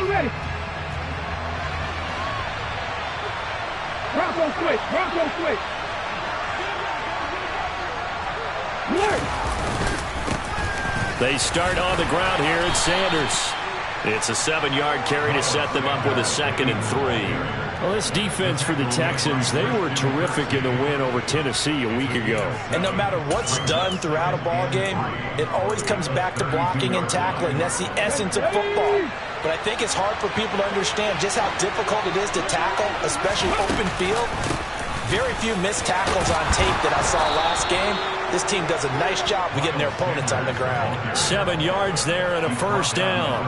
ready. Bronco switch. Bronco switch. They start on the ground here at Sanders. It's a 7-yard carry to set them up with a 2nd and 3. Well, this defense for the Texans, they were terrific in the win over Tennessee a week ago. And no matter what's done throughout a ball game, it always comes back to blocking and tackling. That's the essence of football. But I think it's hard for people to understand just how difficult it is to tackle, especially open field. Very few missed tackles on tape that I saw last game. This team does a nice job of getting their opponents on the ground. 7 yards there and a 1st down.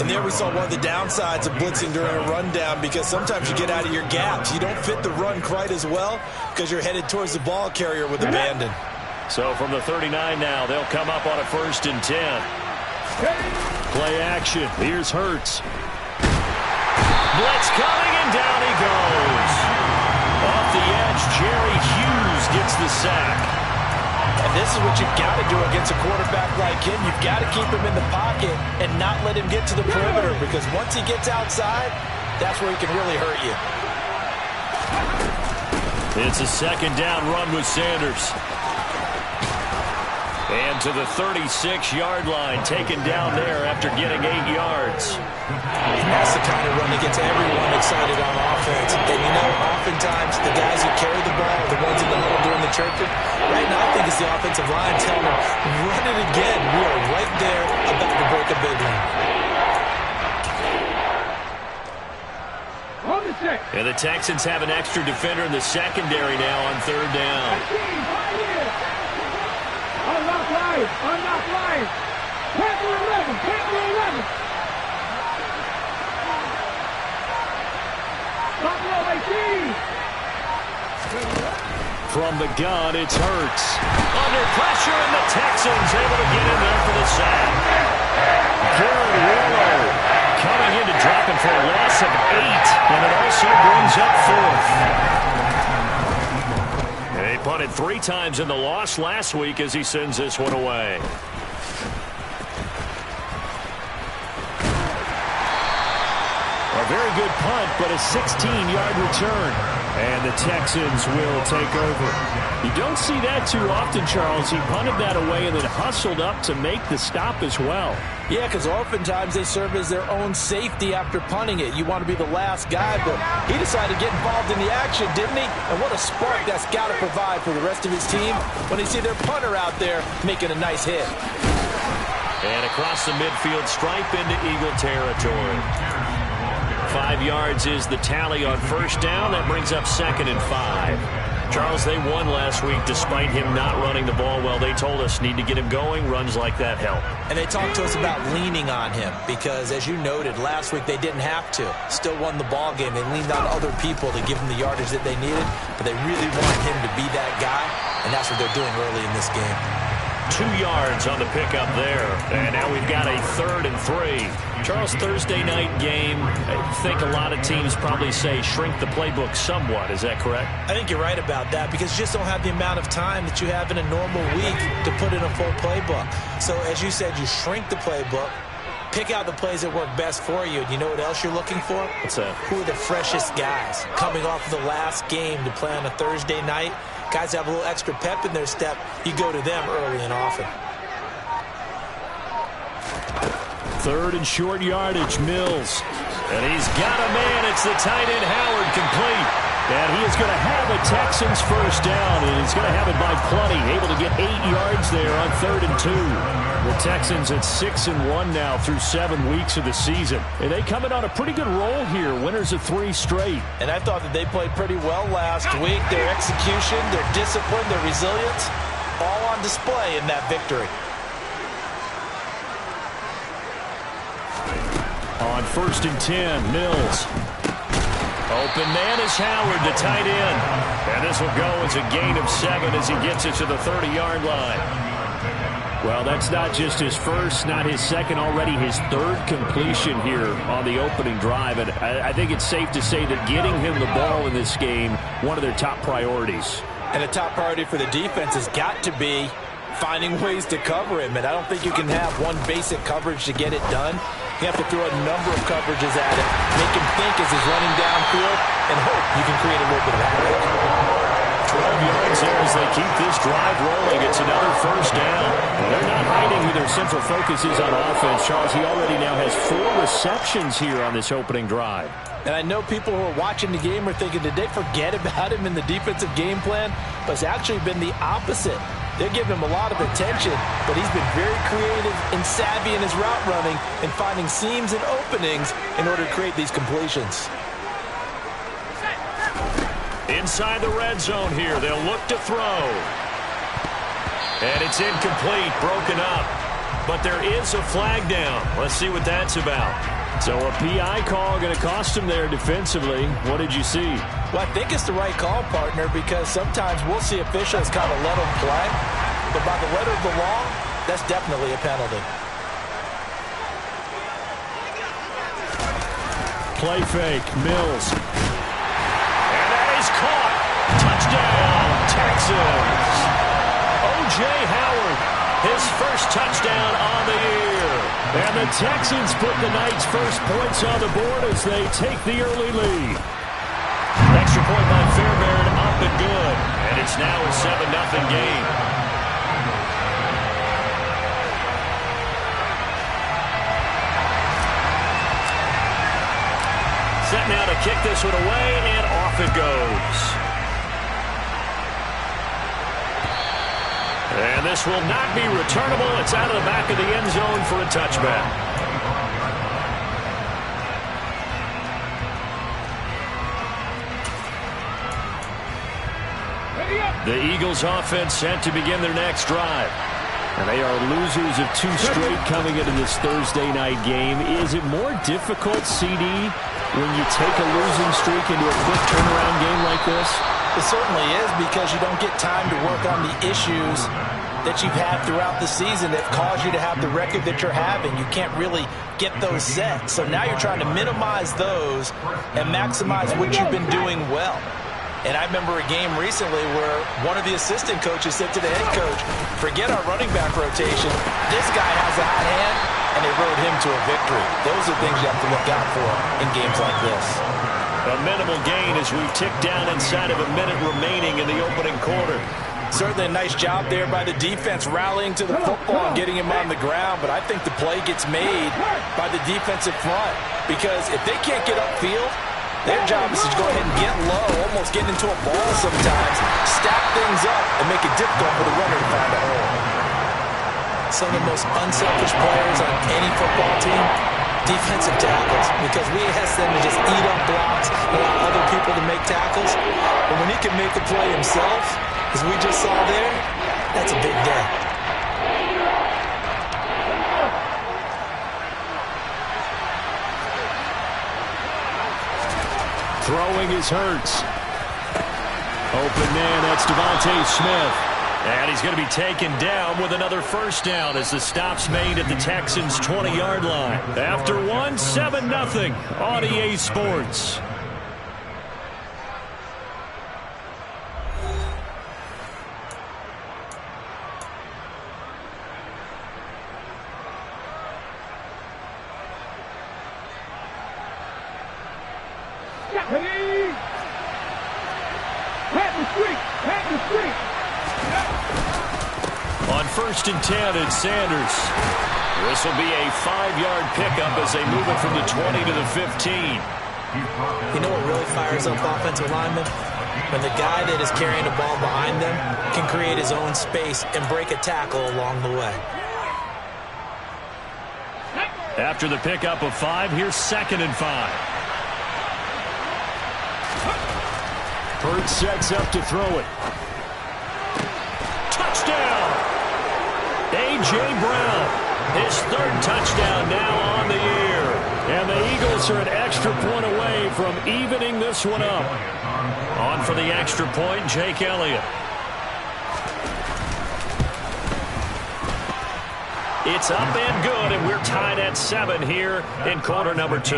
And there we saw one of the downsides of blitzing during a rundown, because sometimes you get out of your gaps. You don't fit the run quite as well because you're headed towards the ball carrier with abandon. So from the 39 now, they'll come up on a 1st and 10. Play action. Here's Hurts. Blitz coming, and down he goes. Off the edge, Jerry Hughes gets the sack. And this is what you've got to do against a quarterback like him. You've got to keep him in the pocket and not let him get to the perimeter, because once he gets outside, that's where he can really hurt you. It's a 2nd down run with Sanders. And to the 36-yard line, taken down there after getting 8 yards. That's the kind of run that gets everyone excited on offense. And you know, oftentimes the guys who carry the ball are the ones in the huddle doing the chirping. Right now, I think it's the offensive line telling them, run it again. We are right there about to break a big one. And the Texans have an extra defender in the secondary now on 3rd down. Unlock line. Unlock line. Panther 11. Panther 11. Buffalo 18. From the gun, it's Hurts. Under pressure, and the Texans able to get in there for the sack. Garrett Willow coming in to drop him for a loss of 8, and it also brings up 4th. They punted 3 times in the loss last week as he sends this one away. A very good punt, but a 16-yard return. And the Texans will take over. You don't see that too often, Charles. He punted that away and then hustled up to make the stop as well. Yeah, because oftentimes they serve as their own safety after punting it. You want to be the last guy, but he decided to get involved in the action, didn't he? And what a spark that's got to provide for the rest of his team when they see their punter out there making a nice hit. And across the midfield stripe into Eagle territory. 5 yards is the tally on 1st down. That brings up 2nd and 5. Charles, they won last week despite him not running the ball well. They told us need to get him going. Runs like that help. And they talked to us about leaning on him because, as you noted, last week they didn't have to. Still won the ball game. They leaned on other people to give them the yardage that they needed, but they really wanted him to be that guy, and that's what they're doing early in this game. 2 yards on the pickup there. And now we've got a 3rd and 3. Charles, Thursday night game, I think a lot of teams probably say shrink the playbook somewhat. Is that correct? I think you're right about that because you just don't have the amount of time that you have in a normal week to put in a full playbook. So, as you said, you shrink the playbook, pick out the plays that work best for you. And you know what else you're looking for? What's that? Who are the freshest guys coming off of the last game to play on a Thursday night? Guys have a little extra pep in their step. You go to them early and often. 3rd and short yardage, Mills. And he's got a man. It's the tight end, Howard, complete. And he is going to have a Texans 1st down. And he's going to have it by plenty. Able to get 8 yards there on 3rd and 2. The Texans at 6-1 now through 7 weeks of the season. And they coming on a pretty good roll here. Winners of 3 straight. And I thought that they played pretty well last week. Their execution, their discipline, their resilience, all on display in that victory. On 1st and 10, Mills. Open man is Howard, the tight end. And this will go as a gain of 7 as he gets it to the 30-yard line. Well, that's not just his first, not his second, already his 3rd completion here on the opening drive. And I think it's safe to say that getting him the ball in this game, one of their top priorities. And the top priority for the defense has got to be finding ways to cover him. And I don't think you can have one basic coverage to get it done. You have to throw a number of coverages at him, make him think as he's running downfield, and hope you can create a little bit of havoc. 12 yards there as they keep this drive rolling. It's another first down. They're not hiding who their central focus is on offense. Charles, he already now has 4 receptions here on this opening drive. And I know people who are watching the game are thinking, did they forget about him in the defensive game plan? But it's actually been the opposite. They're giving him a lot of attention, but he's been very creative and savvy in his route running and finding seams and openings in order to create these completions. Inside the red zone here, they'll look to throw. And it's incomplete, broken up. But there is a flag down. Let's see what that's about. So a PI call going to cost him there defensively. What did you see? Well, I think it's the right call, partner, because sometimes we'll see officials kind of let them play. But by the letter of the law, that's definitely a penalty. Play fake, Mills. And that is caught. Touchdown, Texans. O.J. Howard, his first touchdown on the year. And the Texans put the night's first points on the board as they take the early lead. Extra point by Fairbairn, up and good. And it's now a 7-0 game. Set now to kick this one away, and off it goes. And this will not be returnable. It's out of the back of the end zone for a touchback. The Eagles offense set to begin their next drive. And they are losers of 2 straight coming into this Thursday night game. Is it more difficult, CD, when you take a losing streak into a quick turnaround game like this? It certainly is, because you don't get time to work on the issues that you've had throughout the season that caused you to have the record that you're having. You can't really get those set. So now you're trying to minimize those and maximize what you've been doing well. And I remember a game recently where one of the assistant coaches said to the head coach, forget our running back rotation. This guy has a hot hand, and they rode him to a victory. Those are things you have to look out for in games like this. A minimal gain as we tick down inside of a minute remaining in the opening quarter. Certainly a nice job there by the defense rallying to the football and getting him on the ground, but I think the play gets made by the defensive front, because if they can't get upfield, their job is to go ahead and get low, almost get into a ball sometimes, stack things up, and make it difficult for the runner to find a hole. Some of the most unselfish players on any football team, defensive tackles, because we ask them to just eat up blocks, allow other people to make tackles. But when he can make the play himself, as we just saw there, that's a big day. Throwing is Hurts. Open man, that's Devontae Smith. And he's going to be taken down with another first down as the stop's made at the Texans' 20-yard line. After one, 7-0 on EA Sports. On 1st and 10, it's Sanders. This will be a 5-yard pickup as they move it from the 20 to the 15. You know what really fires up offensive linemen? When the guy that is carrying the ball behind them can create his own space and break a tackle along the way. After the pickup of 5, here's 2nd and 5. Hurts sets up to throw it. Touchdown! A.J. Brown, his 3rd touchdown now on the year. And the Eagles are an extra point away from evening this one up. On for the extra point, Jake Elliott. It's up and good, and we're tied at 7 here in quarter number 2.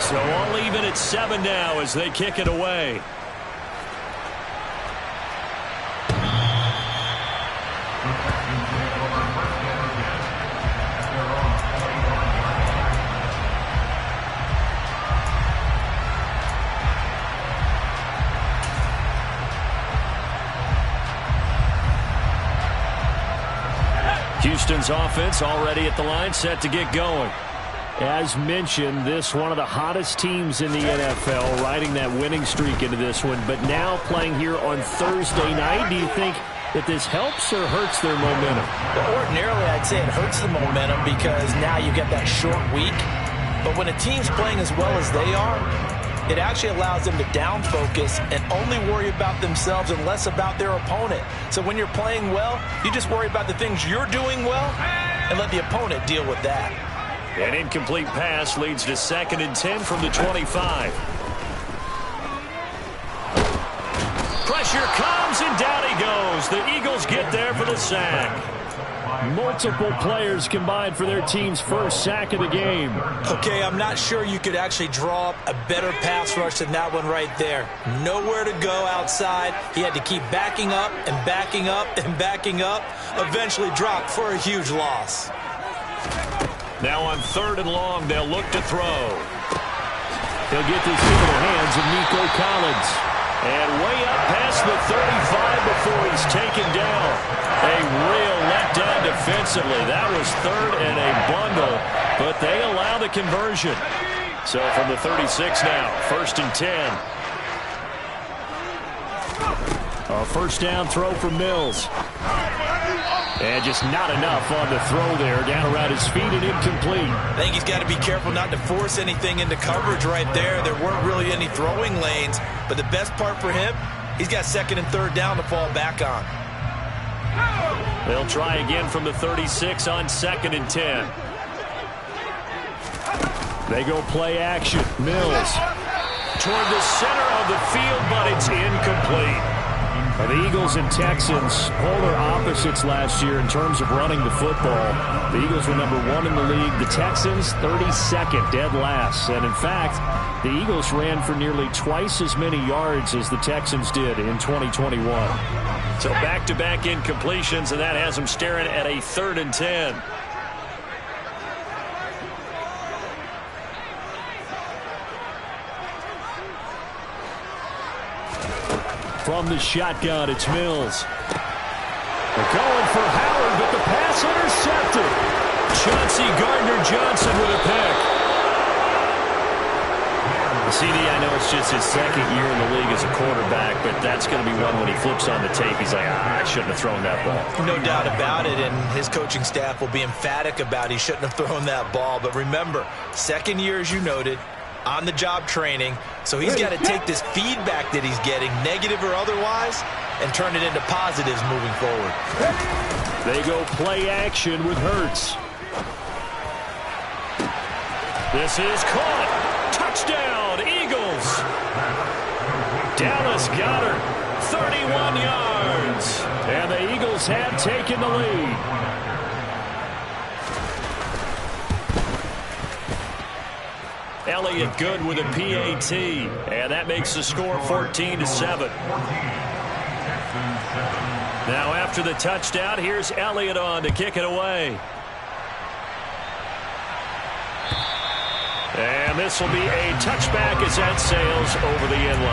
So all even at 7 now as they kick it away. Houston's offense already at the line, set to get going. As mentioned, this one of the hottest teams in the NFL, riding that winning streak into this one, but now playing here on Thursday night. Do you think that this helps or hurts their momentum? Well, ordinarily, I'd say it hurts the momentum because now you get that short week. But when a team's playing as well as they are, it actually allows them to down focus and only worry about themselves and less about their opponent. So when you're playing well, you just worry about the things you're doing well and let the opponent deal with that. An incomplete pass leads to 2nd and 10 from the 25. Pressure comes, and down he goes. The Eagles get there for the sack. Multiple players combined for their team's first sack of the game. Okay, I'm not sure you could actually draw up a better pass rush than that one right there. Nowhere to go outside. He had to keep backing up and backing up and backing up. Eventually dropped for a huge loss. Now on 3rd and long, they'll look to throw. He'll get this into the hands of Nico Collins. And way up past the 35 before he's taken down. A real letdown defensively. That was 3rd and a bundle, but they allow the conversion. So from the 36 now, 1st and 10. A first down throw for Mills. And just not enough on the throw there. Down around his feet and incomplete. I think he's got to be careful not to force anything into coverage right there. There weren't really any throwing lanes. But the best part for him, he's got 2nd and 3rd down to fall back on. They'll try again from the 36 on 2nd and 10. They go play action. Mills toward the center of the field, but it's incomplete. The Eagles and Texans, polar opposites last year in terms of running the football. The Eagles were number 1 in the league. The Texans, 32nd, dead last. And in fact, the Eagles ran for nearly twice as many yards as the Texans did in 2021. So back-to-back incompletions, and that has them staring at a 3rd and 10. From the shotgun, it's Mills. They're going for Howard, but the pass intercepted. Chauncey Gardner-Johnson with a pick. CD, I know it's just his 2nd year in the league as a quarterback, but that's going to be one when he flips on the tape. He's like, I shouldn't have thrown that ball. No doubt about it, and his coaching staff will be emphatic about he shouldn't have thrown that ball. But remember, 2nd year, as you noted, on-the-job training, so he's got to take this feedback that he's getting, negative or otherwise, and turn it into positives moving forward. They go play action with Hurts. This is caught. Touchdown, Eagles. Dallas Goedert, 31 yards. And the Eagles have taken the lead. Elliott good with a PAT, and that makes the score 14-7. Now after the touchdown, here's Elliott on to kick it away. And this will be a touchback as that sails over the end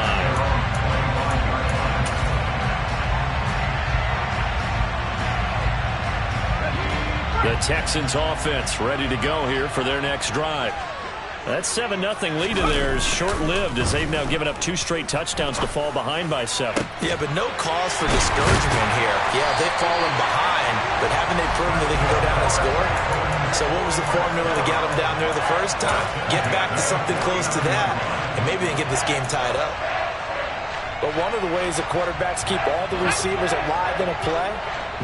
line. The Texans offense ready to go here for their next drive. That 7-0 lead of theirs short-lived as they've now given up 2 straight touchdowns to fall behind by 7. Yeah, but no cause for discouragement here. Yeah, they've fallen behind, but haven't they proven that they can go down and score? So what was the formula that got them down there the first time? Get back to something close to that, and maybe they can get this game tied up. But one of the ways that quarterbacks keep all the receivers alive in a play,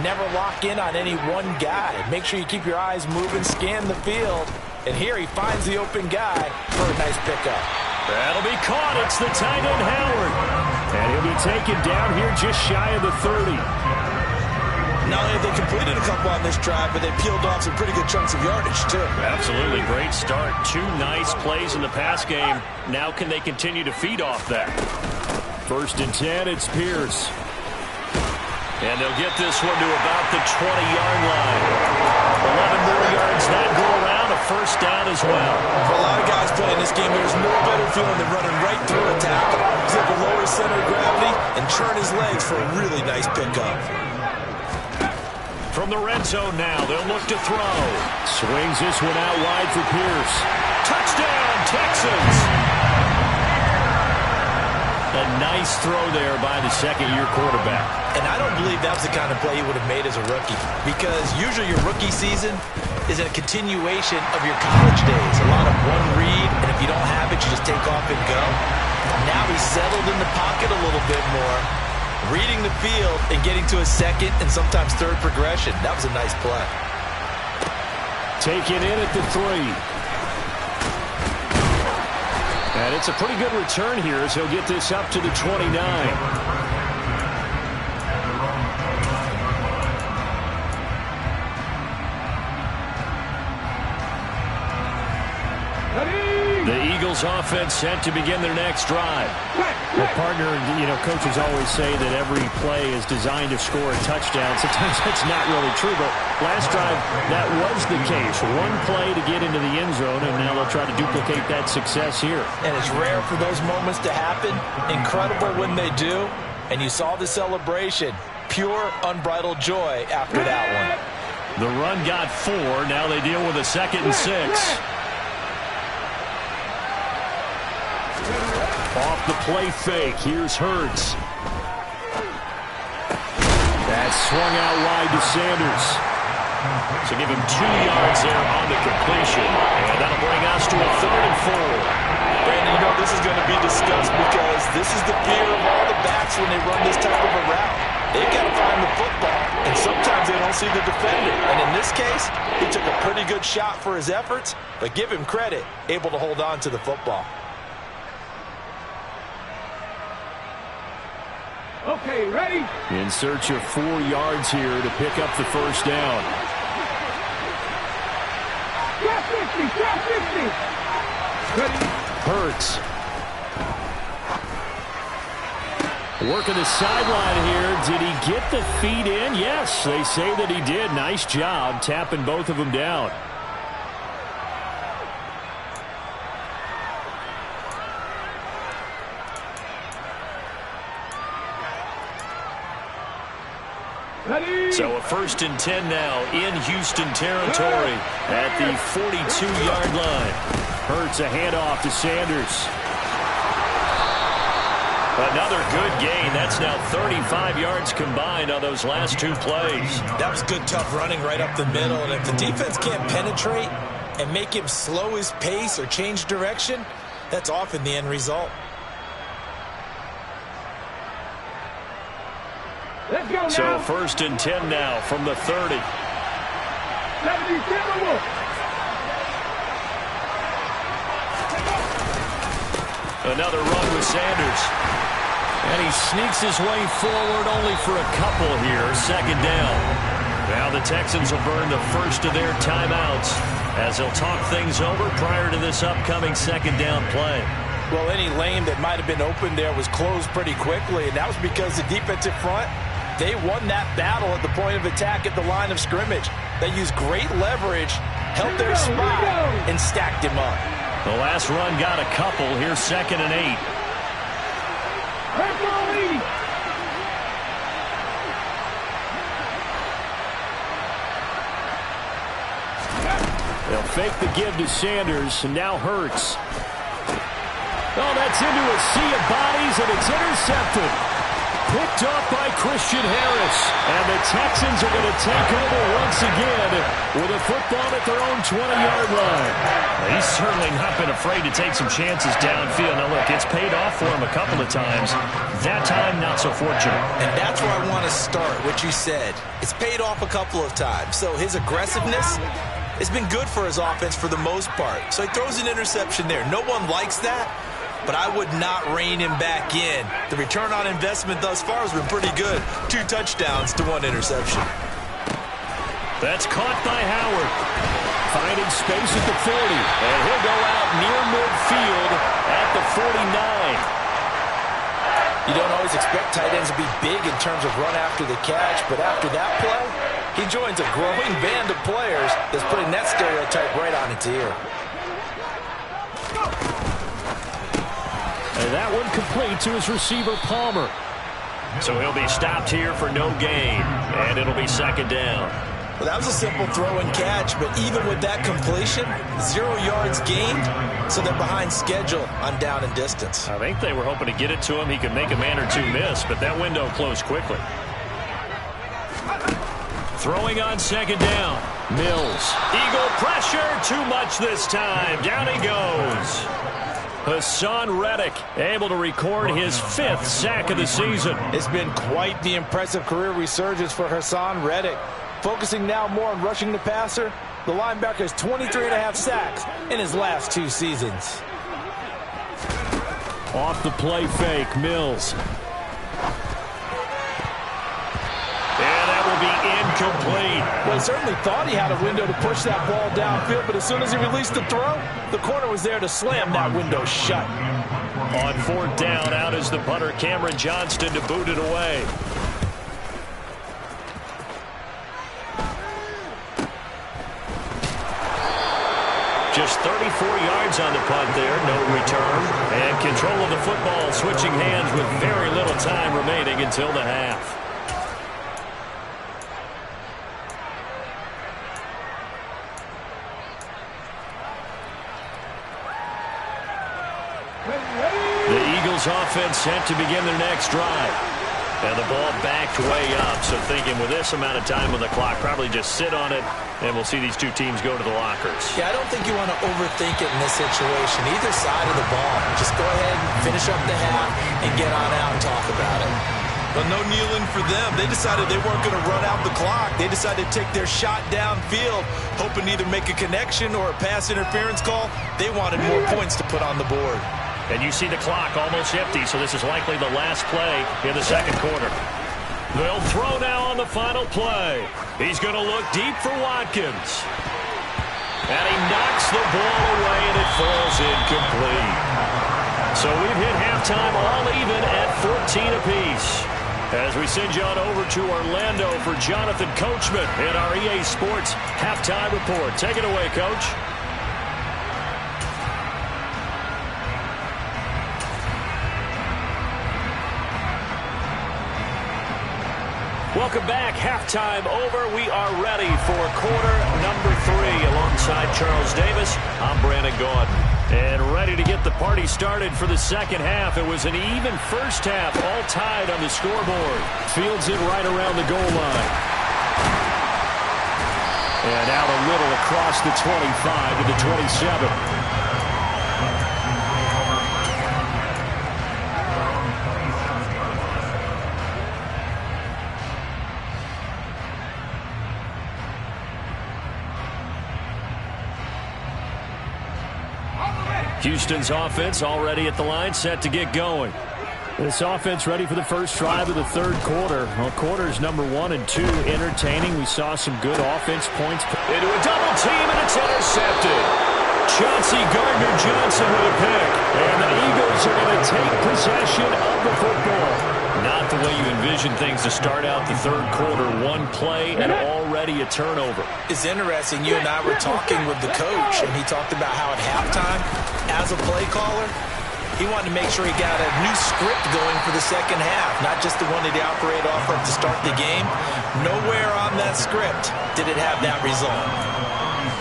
never lock in on any one guy. Make sure you keep your eyes moving, scan the field. And here he finds the open guy for a nice pickup. That'll be caught. It's the tight end, Howard. And he'll be taken down here just shy of the 30. Not only have they completed a couple on this drive, but they peeled off some pretty good chunks of yardage, too. Absolutely. Great start. 2 nice plays in the pass game. Now can they continue to feed off that? 1st and 10, it's Pierce. And they'll get this one to about the 20-yard line. 11 more yards that go around, a first down as well. For a lot of guys playing this game, there's no better feeling than running right through a tackle. He's able to lower center of gravity and churn his legs for a really nice pickup. From the red zone now, they'll look to throw. Swings this one out wide for Pierce. Touchdown, Texans! A nice throw there by the second-year quarterback. And I don't believe that was the kind of play he would have made as a rookie, because usually your rookie season is a continuation of your college days. A lot of one read, and if you don't have it, you just take off and go. Now he's settled in the pocket a little bit more, reading the field and getting to a second and sometimes third progression. That was a nice play. Taken in at the 3. And it's a pretty good return here as he'll get this up to the 29. The Eagles offense set to begin their next drive. Well, partner, coaches always say that every play is designed to score a touchdown. Sometimes that's not really true, but last drive, that was the case. One play to get into the end zone, and now they'll try to duplicate that success here. And it's rare for those moments to happen. Incredible when they do. And you saw the celebration. Pure, unbridled joy after that one. The run got 4. Now they deal with a 2nd and 6. Off the play fake. Here's Hurts. That's swung out wide to Sanders. So give him 2 yards there on the completion. And that'll bring us to a 3rd and 4. Brandon, this is going to be discussed because this is the fear of all the backs when they run this type of a route. They've got to find the football, and sometimes they don't see the defender. And in this case, he took a pretty good shot for his efforts, but give him credit, able to hold on to the football. Okay, ready? In search of 4 yards here to pick up the first down. Drop 50, drop 50. Ready? Hurts. Working the sideline here. Did he get the feet in? Yes, they say that he did. Nice job tapping both of them down. So a 1st and 10 now in Houston territory at the 42-yard line. Hurts a handoff to Sanders. Another good gain. That's now 35 yards combined on those last 2 plays. That was good, tough running right up the middle. And if the defense can't penetrate and make him slow his pace or change direction, that's often the end result. Let's go now. So 1st and 10 now from the 30. 77. Another run with Sanders. And he sneaks his way forward only for a couple here. 2nd down. Now the Texans will burn the first of their timeouts as they'll talk things over prior to this upcoming 2nd down play. Well, any lane that might have been open there was closed pretty quickly, and that was because the defensive front, they won that battle at the point of attack at the line of scrimmage. They used great leverage, held their spot, and stacked him up. The last run got a couple. Here's 2nd and 8. They'll fake the give to Sanders, and now Hurts. Oh, that's into a sea of bodies, and it's intercepted. Picked off by Christian Harris. And the Texans are going to take over once again with a football at their own 20-yard line. He's certainly not been afraid to take some chances downfield. Now, look, it's paid off for him a couple of times. That time, not so fortunate. And that's where I want to start, what you said. It's paid off a couple of times. So his aggressiveness has been good for his offense for the most part. So he throws an interception there. No one likes that. But I would not rein him back in. The return on investment thus far has been pretty good. 2 touchdowns to 1 interception. That's caught by Howard. Finding space at the 40. And he'll go out near midfield at the 49. You don't always expect tight ends to be big in terms of run after the catch. But after that play, he joins a growing band of players that's putting that stereotype right on its ear. And that one complete to his receiver, Palmer. So he'll be stopped here for no gain, and it'll be second down. Well, that was a simple throw and catch, but even with that completion, 0 yards gained, so they're behind schedule on down and distance. I think they were hoping to get it to him. He could make a man or two miss, but that window closed quickly. Throwing on second down. Mills. Eagle pressure. Too much this time. Down he goes. Hassan Reddick able to record his 5th sack of the season. It's been quite the impressive career resurgence for Hassan Reddick. Focusing now more on rushing the passer, the linebacker has 23.5 sacks in his last 2 seasons. Off the play fake, Mills. And that will be incomplete. Well, he certainly thought he had a window to push that ball downfield, but as soon as he released the throw, the corner was there to slam that window shut. On 4th down, out is the punter, Cameron Johnston, to boot it away. Just 34 yards on the punt there, no return. And control of the football, switching hands with very little time remaining until the half. The Eagles offense set to begin their next drive. And the ball backed way up, so thinking with this amount of time on the clock, probably just sit on it, and we'll see these two teams go to the lockers. Yeah, I don't think you want to overthink it in this situation, either side of the ball. Just go ahead and finish up the half and get on out and talk about it. But no kneeling for them. They decided they weren't going to run out the clock. They decided to take their shot downfield, hoping to either make a connection or a pass interference call. They wanted more points to put on the board. And you see the clock almost empty, so this is likely the last play in the second quarter. They'll throw now on the final play. He's going to look deep for Watkins. And he knocks the ball away, and it falls incomplete. So we've hit halftime all even at 14 apiece. As we send you on over to Orlando for Jonathan Coachman in our EA Sports Halftime Report. Take it away, Coach. Welcome back. Halftime over. We are ready for quarter number 3. Alongside Charles Davis, I'm Brandon Gaudin. And ready to get the party started for the second half. It was an even first half, all tied on the scoreboard. Fields it right around the goal line. And out a little across the 25 to the 27. Houston's offense already at the line, set to get going. This offense ready for the first drive of the third quarter. Well, quarters number 1 and 2 entertaining. We saw some good offense points. Into a double team, and it's intercepted. Chauncey Gardner-Johnson with a pick. And the Eagles are going to take possession of the football. Not the way you envision things to start out the third quarter. One play and already a turnover. It's interesting. You and I were talking with the coach, and he talked about how at halftime, as a play caller, he wanted to make sure he got a new script going for the second half, not just the one that he operated off of to start the game. Nowhere on that script did it have that result.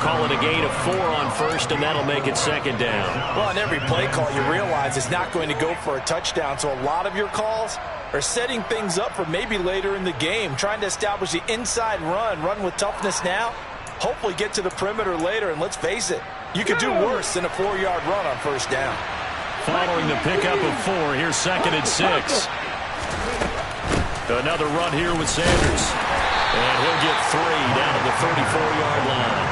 Call it a gain of 4 on first, and that'll make it second down. Well, on every play call, you realize it's not going to go for a touchdown, so a lot of your calls are setting things up for maybe later in the game, trying to establish the inside run with toughness now, hopefully get to the perimeter later, and let's face it, you could do worse than a 4-yard run on first down. Following the pickup of 4, here's second and 6. Another run here with Sanders. And he'll get 3 down to the 34-yard line.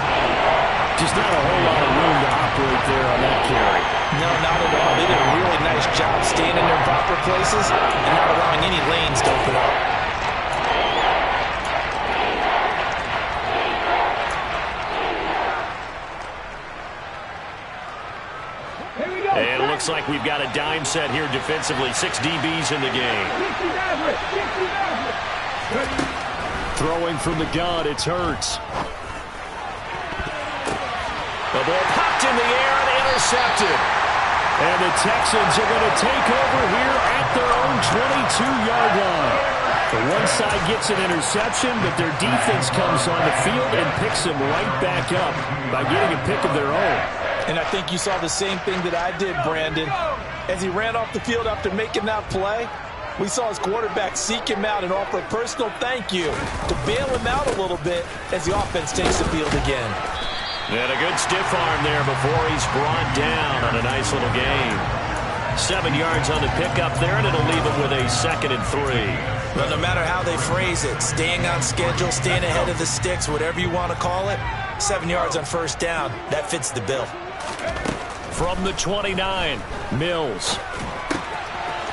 Just not a whole lot of room to operate there on that carry. No, not at all. They did a really nice job staying in their proper places and not allowing any lanes to open up. And it looks like we've got a dime set here defensively. 6 DBs in the game. Throwing from the gun, it's Hurts. The ball popped in the air and intercepted. And And the Texans are going to take over here at their own 22-yard line. The one side gets an interception, but their defense comes on the field and picks them right back up by getting a pick of their own. And I think you saw the same thing that I did, Brandon. As he ran off the field after making that play, we saw his quarterback seek him out and offer a personal thank you to bail him out a little bit as the offense takes the field again. And a good stiff arm there before he's brought down on a nice little gain. 7 yards on the pickup there, and it'll leave him with a 2nd and 3. But no matter how they phrase it, staying on schedule, staying ahead of the sticks, whatever you want to call it, 7 yards on first down, that fits the bill. From the 29, Mills.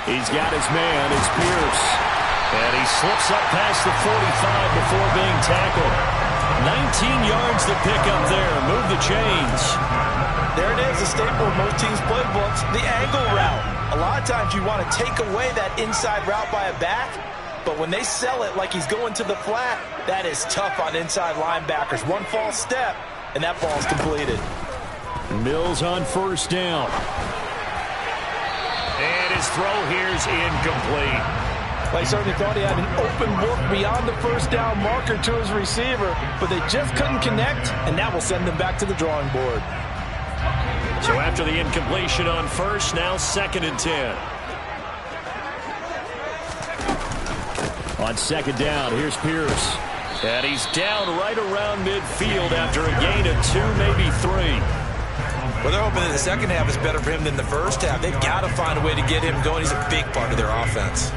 He's got his man, it's Pierce. And he slips up past the 45 before being tackled. 19 yards to pick up there. Move the chains. There it is, a staple of most teams' playbooks, the angle route. A lot of times you want to take away that inside route by a back, but when they sell it like he's going to the flat, that is tough on inside linebackers. One false step, and that ball's completed. Mills on first down. And his throw here's incomplete. They certainly thought he had an open look beyond the first down marker to his receiver, but they just couldn't connect, and that will send them back to the drawing board. So after the incompletion on first, now 2nd and 10. On 2nd down, here's Pierce. And he's down right around midfield after a gain of 2, maybe 3. Well, they're hoping that the second half is better for him than the first half. They've got to find a way to get him going. He's a big part of their offense.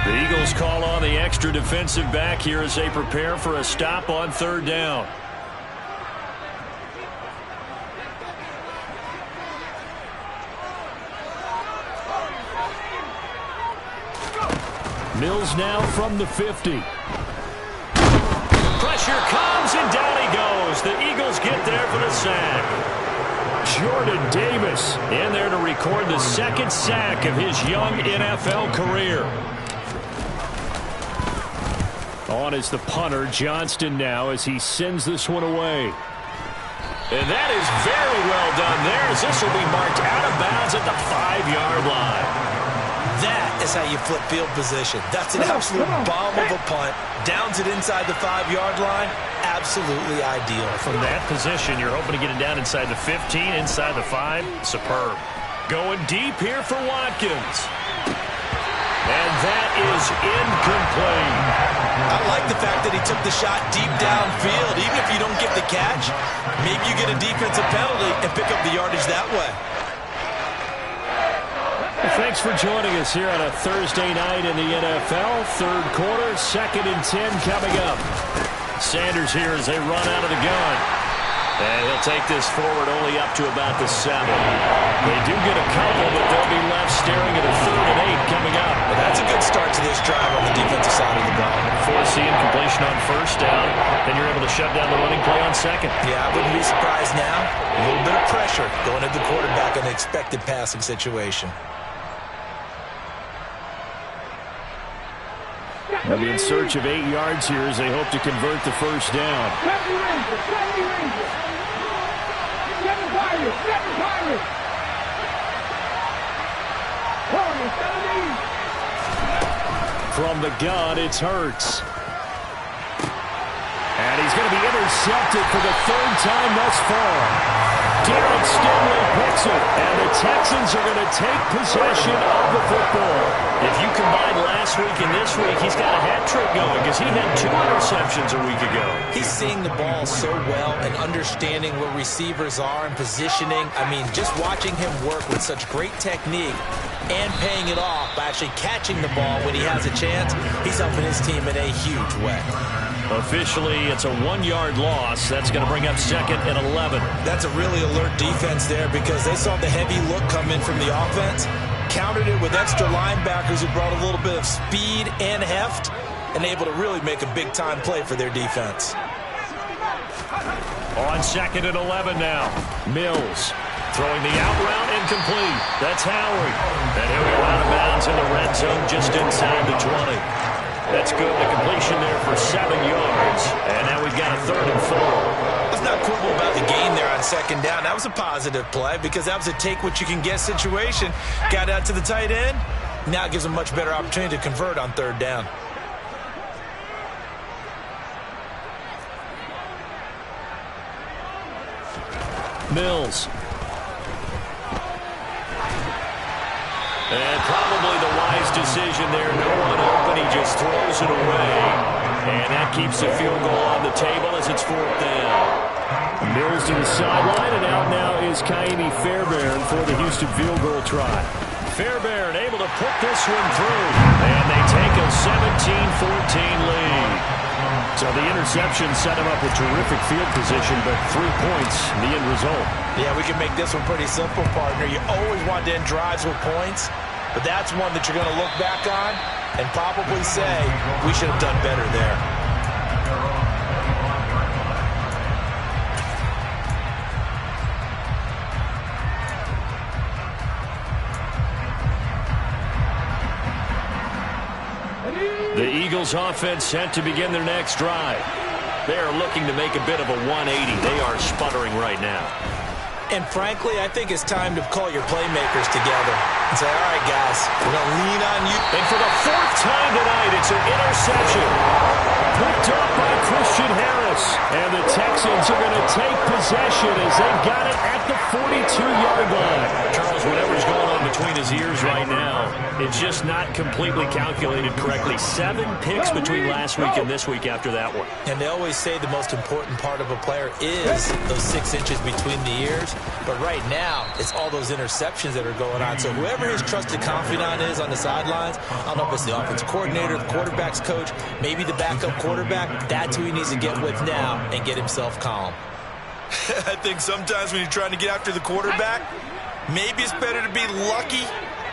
The Eagles call on the extra defensive back here as they prepare for a stop on 3rd down. Mills now from the 50. Pressure comes, and down he goes. The Eagles get there for the sack. Jordan Davis in there to record the 2nd sack of his young NFL career. On is the punter, Johnston, now as he sends this one away. And that is very well done there, as this will be marked out of bounds at the 5-yard line. That is how you flip field position. That's an absolute bomb of a punt. Downs it inside the 5-yard line. Absolutely ideal. From that position, you're hoping to get it down inside the 15, inside the 5. Superb. Going deep here for Watkins. And that is incomplete. I like the fact that he took the shot deep downfield. Even if you don't get the catch, maybe you get a defensive penalty and pick up the yardage that way. Well, thanks for joining us here on a Thursday night in the NFL. 3rd quarter, 2nd and 10 coming up. Sanders here as they run out of the gun. And he'll take this forward only up to about the 7. They do get a couple, but they'll be left staring at a 3rd and 8 coming up. Well, that's a good start to this drive on the defensive side of the ball. Force the incompletion on first down, then you're able to shut down the running play on 2nd. Yeah, I wouldn't be surprised now. A little bit of pressure going at the quarterback in an expected passing situation. They'll be in search of 8 yards here as they hope to convert the first down. From the gun, it's Hurts. And he's going to be intercepted for the 3rd time thus far. Derek Stingley picks it, and the Texans are going to take possession of the football. If you combine last week and this week, he's got a hat trick going because he had 2 interceptions a week ago. He's seeing the ball so well and understanding where receivers are and positioning. I mean, just watching him work with such great technique and paying it off by actually catching the ball when he has a chance, he's helping his team in a huge way. Officially, it's a 1-yard loss. That's going to bring up 2nd and 11. That's a really alert defense there because they saw the heavy look come in from the offense, countered it with extra linebackers who brought a little bit of speed and heft, and able to really make a big-time play for their defense. On 2nd and 11 now, Mills throwing the out route incomplete. That's Howard. And he'll go out of bounds in the red zone just inside the 20. That's good. The completion there for 7 yards. And now we've got a 3rd and 4. Let's not second down. That was a positive play because that was a take-what-you-can-get situation. Got out to the tight end. Now it gives them a much better opportunity to convert on third down. Mills. And probably the wise decision there. No one open. He just throws it away. And that keeps the field goal on the table as it's fourth down. Mills to the sideline, and out now is Kaimi Fairbairn for the Houston field goal try. Fairbairn able to put this one through. And they take a 17-14 lead. So the interception set him up with terrific field position, but 3 points, the end result. Yeah, we can make this one pretty simple, partner. You always want to end drives with points, but that's one that you're going to look back on and probably say, we should have done better there. The Eagles offense set to begin their next drive. They are looking to make a bit of a 180. They are sputtering right now. And frankly, I think it's time to call your playmakers together and say, all right, guys, we're going to lean on you. And for the fourth time tonight, it's an interception. Picked up by Christian Harris. And the Texans are going to take possession as they've got it at the 42-yard line. Charles, whatever's going on between his ears right now, it's just not completely calculated correctly. 7 picks between last week and this week after that one. And they always say the most important part of a player is those 6 inches between the ears. But right now, it's all those interceptions that are going on. So whoever his trusted confidant is on the sidelines, I don't know if it's the offensive coordinator, the quarterback's coach, maybe the backup quarterback, that's who he needs to get with now and get himself calm. I think sometimes when you're trying to get after the quarterback, maybe it's better to be lucky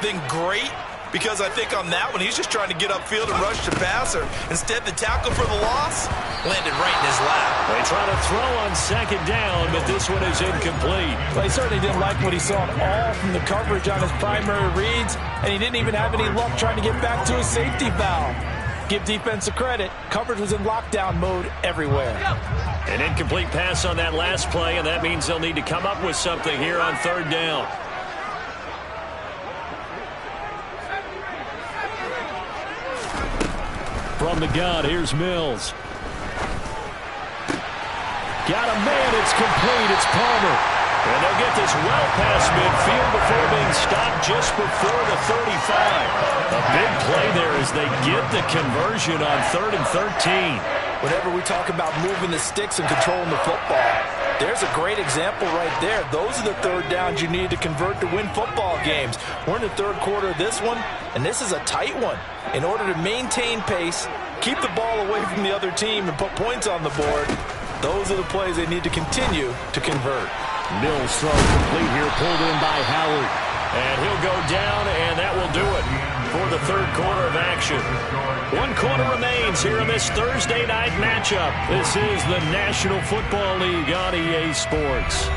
than great, because I think on that one, he's just trying to get upfield and rush the passer. Instead, the tackle for the loss landed right in his lap. They try to throw on second down, but this one is incomplete. Well, he certainly didn't like what he saw at all from the coverage on his primary reads, and he didn't even have any luck trying to get back to his safety valve. Give defense a credit. Coverage was in lockdown mode everywhere. An incomplete pass on that last play, and that means they'll need to come up with something here on third down. From the gun, here's Mills. Got a man, it's complete, it's Palmer. And they'll get this well past midfield before being stopped just before the 35. A big play there as they get the conversion on 3rd and 13. Whenever we talk about moving the sticks and controlling the football, there's a great example right there. Those are the third downs you need to convert to win football games. We're in the third quarter of this one, and this is a tight one. In order to maintain pace, keep the ball away from the other team, and put points on the board, those are the plays they need to continue to convert. Mills throw complete here, pulled in by Howard. And he'll go down, and that will do it for the third quarter of action. 1 quarter remains here in this Thursday night matchup. This is the National Football League on EA Sports.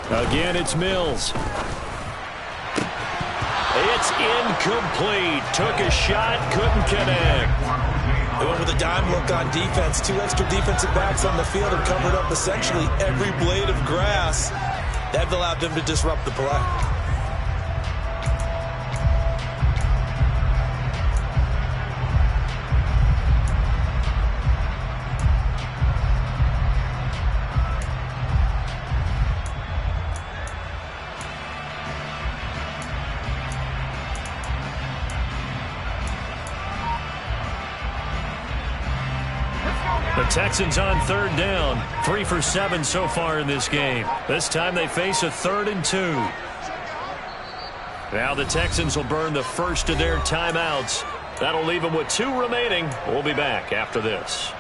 Again, it's Mills. It's incomplete. Took a shot, couldn't connect. They went with a dime look on defense. 2 extra defensive backs on the field and covered up essentially every blade of grass. That allowed them to disrupt the play. The Texans on third down. 3 for 7 so far in this game. This time they face a 3rd and 2. Now the Texans will burn the first of their timeouts. That'll leave them with 2 remaining. We'll be back after this.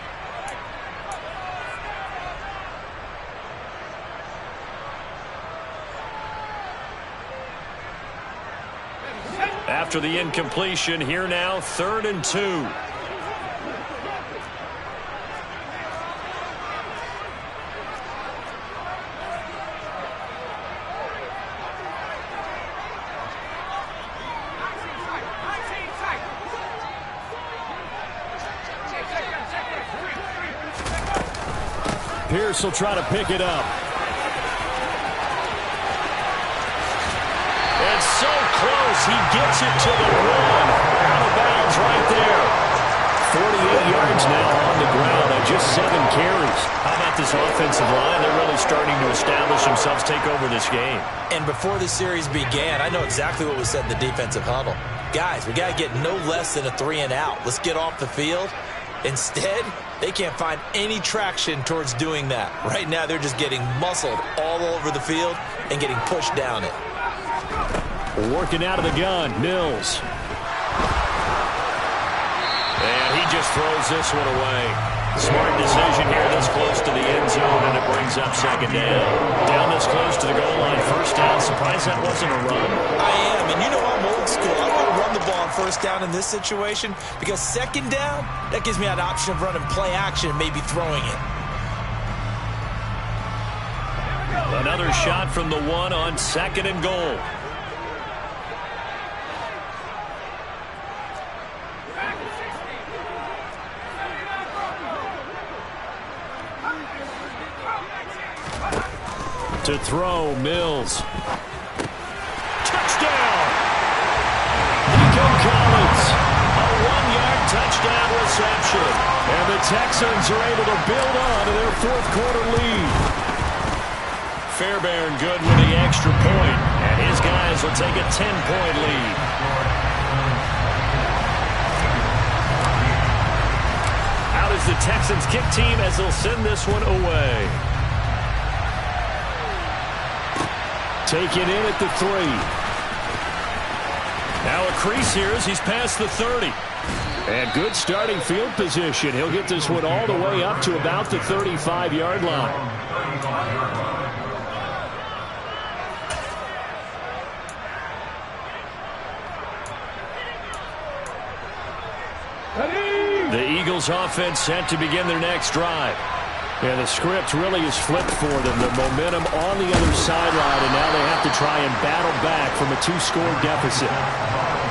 After the incompletion, here now, 3rd and 2. Pierce will try to pick it up. It's so close. He gets it to the 1. Out of bounds right there. 48 yards now on the ground on just 7 carries. How about this offensive line? They're really starting to establish themselves, take over this game. And before the series began, I know exactly what was said in the defensive huddle. Guys, we got to get no less than a 3 and out. Let's get off the field. Instead, they can't find any traction towards doing that. Right now, they're just getting muscled all over the field and getting pushed down it. Working out of the gun, Mills. And he just throws this one away. Smart decision here this close to the end zone, and it brings up 2nd down. Down this close to the goal line, 1st down. Surprised that wasn't a run. I am, and you know I'm old school. I want to run the ball on 1st down in this situation because 2nd down, that gives me an option of running play action and maybe throwing it. Another shot from the 1 on 2nd and goal. To throw, Mills. Touchdown! Nico Collins. A 1-yard touchdown reception. And the Texans are able to build on to their 4th quarter lead. Fairbairn good with the extra point, and his guys will take a 10-point lead. Out is the Texans kick team as they'll send this one away. Taken in at the 3. Now a crease here as he's past the 30. And good starting field position. He'll get this one all the way up to about the 35-yard line. The Eagles offense set to begin their next drive. Yeah, the script really is flipped for them. The momentum on the other sideline, and now they have to try and battle back from a 2-score deficit.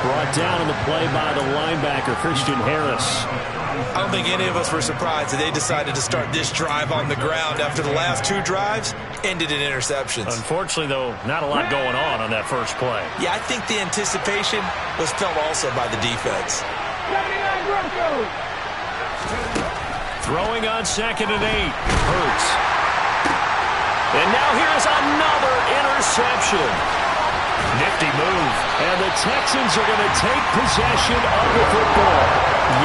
Brought down in the play by the linebacker, Christian Harris. I don't think any of us were surprised that they decided to start this drive on the ground after the last 2 drives ended in interceptions. Unfortunately, though, not a lot going on that first play. Yeah, I think the anticipation was felt also by the defense. Throwing on 2nd and 8. Hurts. And now here's another interception. Nifty move. And the Texans are going to take possession of the football.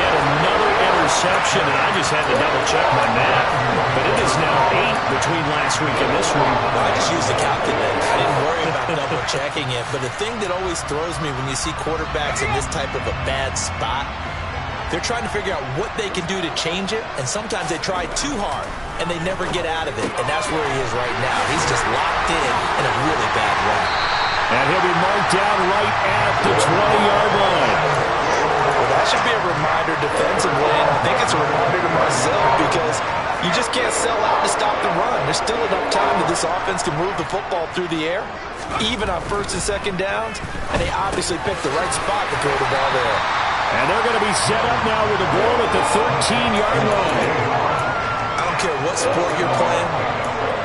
Yet another interception, and I just had to double-check my math. But it is now 8 between last week and this week. Well, I just used a calculator. I didn't worry about double-checking it. But the thing that always throws me when you see quarterbacks in this type of a bad spot, they're trying to figure out what they can do to change it, and sometimes they try too hard, and they never get out of it, and that's where he is right now. He's just locked in a really bad run. And he'll be marked down right at the 20-yard line. Well, that should be a reminder defensively, and I think it's a reminder to myself because you just can't sell out to stop the run. There's still enough time that this offense can move the football through the air, even on 1st and 2nd downs, and they obviously picked the right spot to throw the ball there. And they're going to be set up now with a ball at the 13-yard line. I don't care what sport you're playing.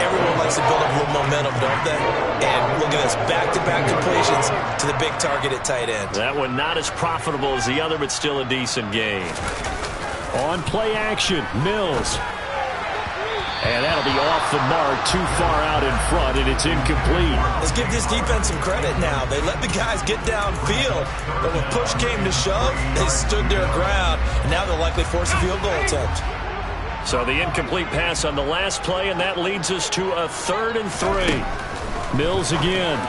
Everyone likes to build up a little momentum, don't they? And look at this, back-to-back completions to the big target at tight end. That one not as profitable as the other, but still a decent gain. On play action, Mills. And that'll be off the mark, too far out in front, and it's incomplete. Let's give this defense some credit now. They let the guys get downfield, but when push came to shove, they stood their ground, and now they'll likely force a field goal attempt. So the incomplete pass on the last play, and that leads us to a 3rd and 3. Mills again.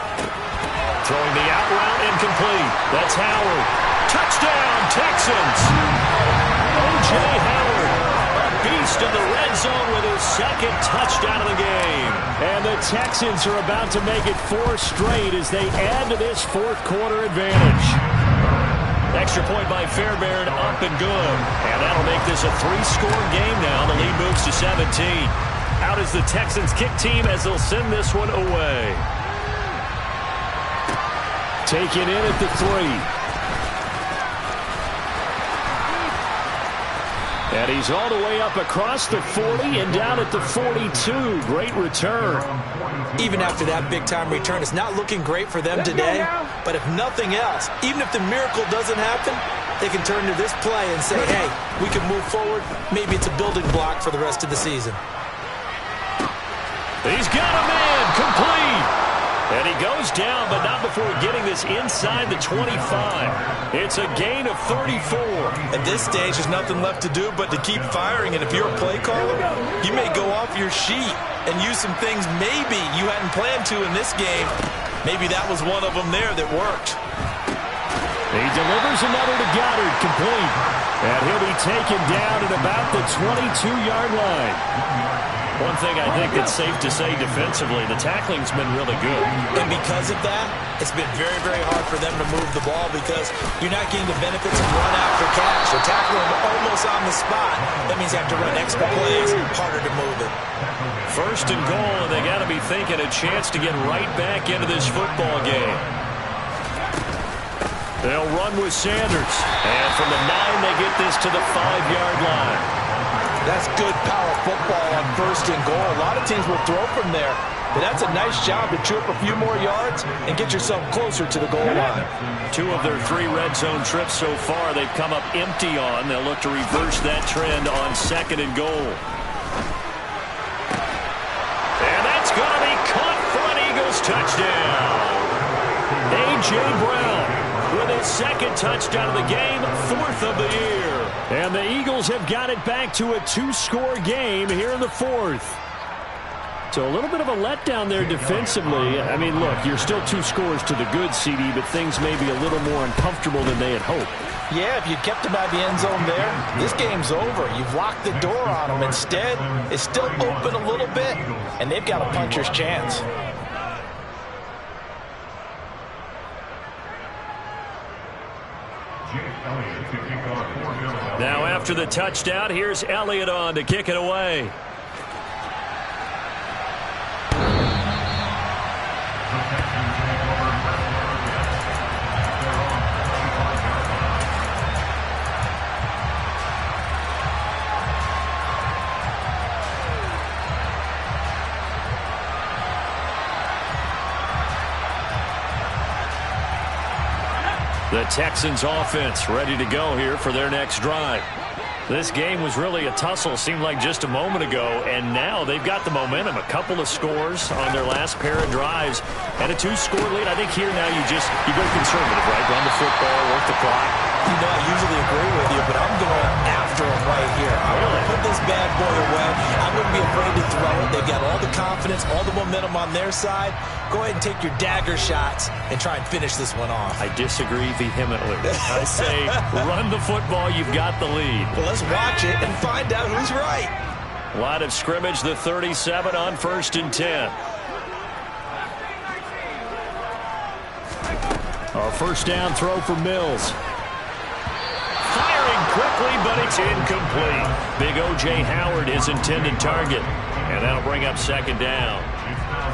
Throwing the out route, incomplete. That's Howard. Touchdown, Texans! O.J. Howard, a beast in the red zone with his 2nd touchdown of the game. And the Texans are about to make it 4 straight as they add to this fourth quarter advantage. Extra point by Fairbairn, up and good. And that'll make this a 3-score game now. The lead moves to 17. Out is the Texans kick team as they'll send this one away. Taken in at the 3. And he's all the way up across the 40 and down at the 42. Great return. Even after that big-time return, it's not looking great for them today. But if nothing else, even if the miracle doesn't happen, they can turn to this play and say, hey, we can move forward. Maybe it's a building block for the rest of the season. He's got a man, complete. And he goes down, but not before getting this inside the 25. It's a gain of 34. At this stage, there's nothing left to do but to keep firing. And if you're a play caller, you may go off your sheet and use some things maybe you hadn't planned to in this game. Maybe that was one of them there that worked. He delivers another to Goddard, complete. And he'll be taken down at about the 22-yard line. One thing I think that's safe to say defensively, the tackling's been really good. And because of that, it's been very, very hard for them to move the ball because you're not getting the benefits of run after catch. They're tackling almost on the spot. That means you have to run extra plays, harder to move it. First and goal, and they got to be thinking a chance to get right back into this football game. They'll run with Sanders. And from the 9, they get this to the 5-yard line. That's good power football on first and goal. A lot of teams will throw from there. But that's a nice job to chew up a few more yards and get yourself closer to the goal line. 2 of their 3 red zone trips so far they've come up empty on. They'll look to reverse that trend on second and goal. And that's going to be caught for an Eagles touchdown. A.J. Brown with his second touchdown of the game, 4th of the year. And the Eagles have got it back to a 2-score game here in the 4th. So a little bit of a letdown there defensively. I mean, look, you're still 2 scores to the good, CD, but things may be a little more uncomfortable than they had hoped. Yeah, if you kept them out of the end zone there, this game's over. You've locked the door on them. Instead, it's still open a little bit, and they've got a puncher's chance. Now after the touchdown, here's Elliott on to kick it away. The Texans offense ready to go here for their next drive. This game was really a tussle, seemed like just a moment ago, and now they've got the momentum. A couple of scores on their last pair of drives and a 2-score lead. I think here now you go conservative, right? Run the football, work the clock. You know, I usually agree with you, but I'm going after him right here. I want to put this bad boy away. I wouldn't be afraid to throw it. They've got all the confidence, all the momentum on their side. Go ahead and take your dagger shots and try and finish this one off. I disagree vehemently. I say run the football. You've got the lead. Well, let's watch it and find out who's right. Line of scrimmage, the 37 on 1st and 10. A first down throw for Mills. Firing quickly, but it's incomplete. Big O.J. Howard, his intended target. And that'll bring up 2nd down.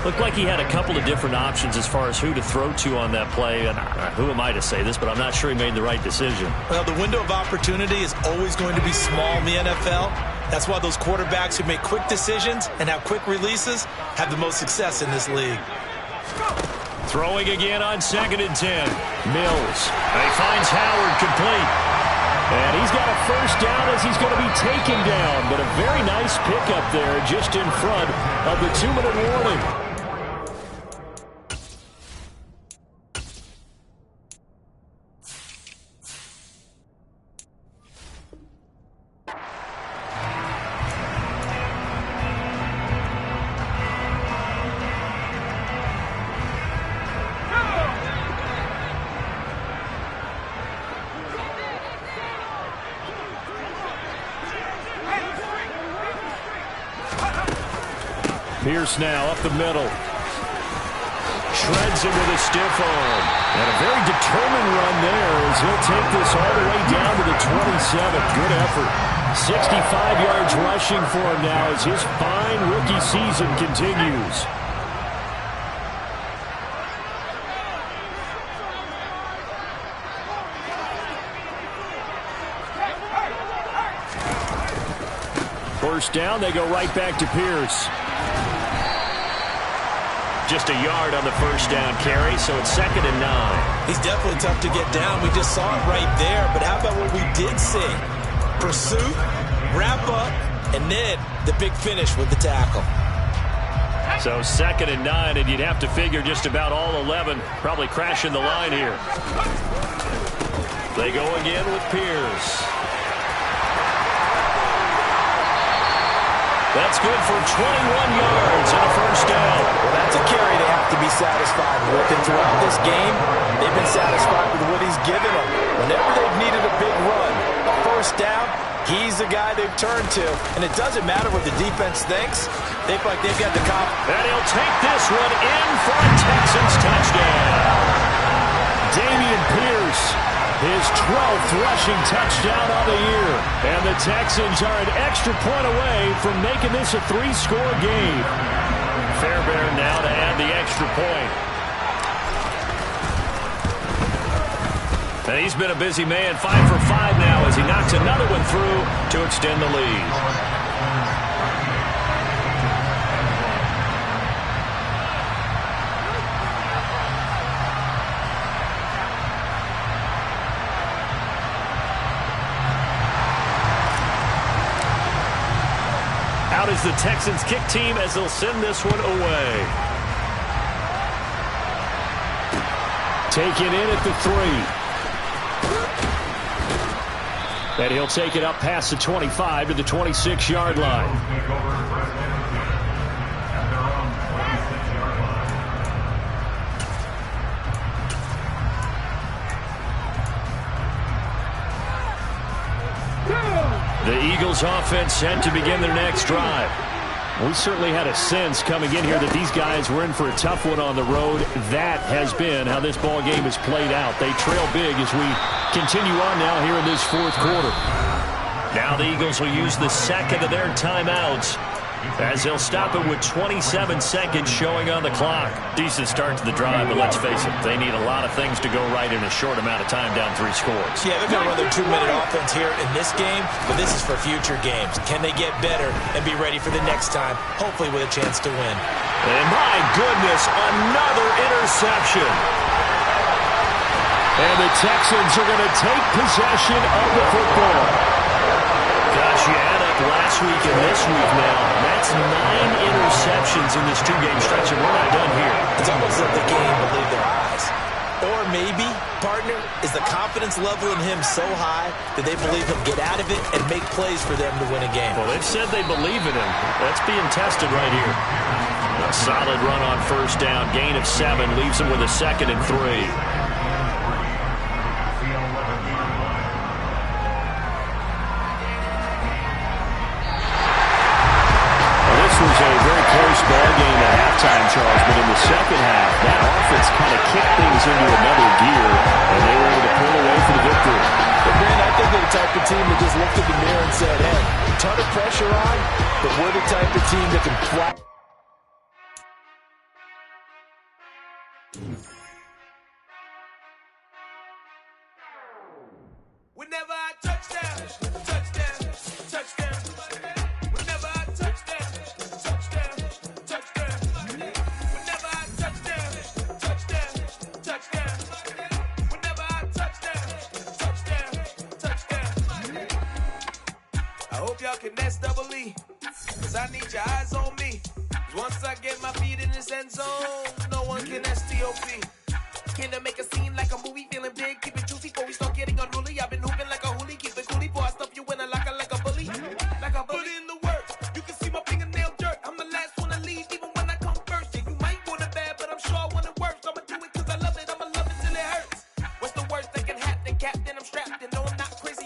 Looked like he had a couple of different options as far as who to throw to on that play. And who am I to say this, but I'm not sure he made the right decision. Well, the window of opportunity is always going to be small in the NFL. That's why those quarterbacks who make quick decisions and have quick releases have the most success in this league. Throwing again on 2nd and 10. Mills. And he finds Howard complete. And he's got a first down as he's going to be taken down. But a very nice pickup there just in front of the 2-minute warning. Pierce now up the middle. Shreds him with a stiff arm. And a very determined run there as he'll take this all the way down to the 27. Good effort. 65 yards rushing for him now as his fine rookie season continues. First down, they go right back to Pierce. Just a yard on the first down carry, so it's 2nd and 9. He's definitely tough to get down. We just saw it right there. But how about what we did see? Pursuit, wrap up, and then the big finish with the tackle. So 2nd and 9, and you'd have to figure just about all 11 probably crashing the line here. They go again with Pierce. That's good for 21 yards and a first down. Well, that's a carry they have to be satisfied with. And throughout this game, they've been satisfied with what he's given them. Whenever they've needed a big run, a first down, he's the guy they've turned to. And it doesn't matter what the defense thinks. They feel like they've got the confidence. And he'll take this one in for a Texans touchdown. Dameon Pierce, his 12th rushing touchdown of the year. And the Texans are an extra point away from making this a 3-score game. Fairbairn now to add the extra point. And he's been a busy man, 5 for 5 now as he knocks another one through to extend the lead. Out is the Texans kick team as they'll send this one away. Taken in at the 3. And he'll take it up past the 25 to the 26-yard line. The Eagles offense set to begin their next drive. We certainly had a sense coming in here that these guys were in for a tough one on the road. That has been how this ball game has played out. They trail big as we continue on now here in this 4th quarter. Now the Eagles will use the second of their timeouts as they'll stop it with 27 seconds showing on the clock. Decent start to the drive, but let's face it, they need a lot of things to go right in a short amount of time down 3 scores. Yeah, they're going to run their 2-minute offense here in this game, but this is for future games. Can they get better and be ready for the next time, hopefully with a chance to win? And my goodness, another interception. And the Texans are going to take possession of the football. Gosh, you add up last week and this week now. That's 9 interceptions in this 2-game stretch, and we're not done here. It's almost like the game believe their eyes. Or maybe, partner, is the confidence level in him so high that they believe he'll get out of it and make plays for them to win a game. Well, they've said they believe in him. That's being tested right here. A solid run on first down. Gain of 7 leaves him with a 2nd and 3. Was a very close ball game at halftime, Charles, but in the second half, that offense kind of kicked things into another gear, and they were able to pull away for the victory. But, man, I think they're the type of team that just looked in the mirror and said, hey, a ton of pressure on, but we're the type of team that can fly. Whenever I touchdown, touchdown, touchdown. Whenever I touchdown, touchdown, touchdown. Whenever I touchdown, touchdown, touchdown. Whenever I touchdown, touchdown, touchdown. I hope y'all can nest double E, 'cause I need your eyes on me. 'Cause once I get my feet in this end zone, no one can STOP. Can I make a scene like a movie, feeling big, keep it juicy before we start getting unruly. I've been hooping like a hoolie, keep it coolie before I stuff you in a locker like a bully. Like a bully. Put in the work, you can see my fingernail dirt. I'm the last one to leave, even when I come first. Yeah, you might want it bad, but I'm sure I want it worse. I'ma do it 'cause I love it, I'ma love it till it hurts. What's the worst that can happen, Captain? I'm strapped and no, I'm not crazy.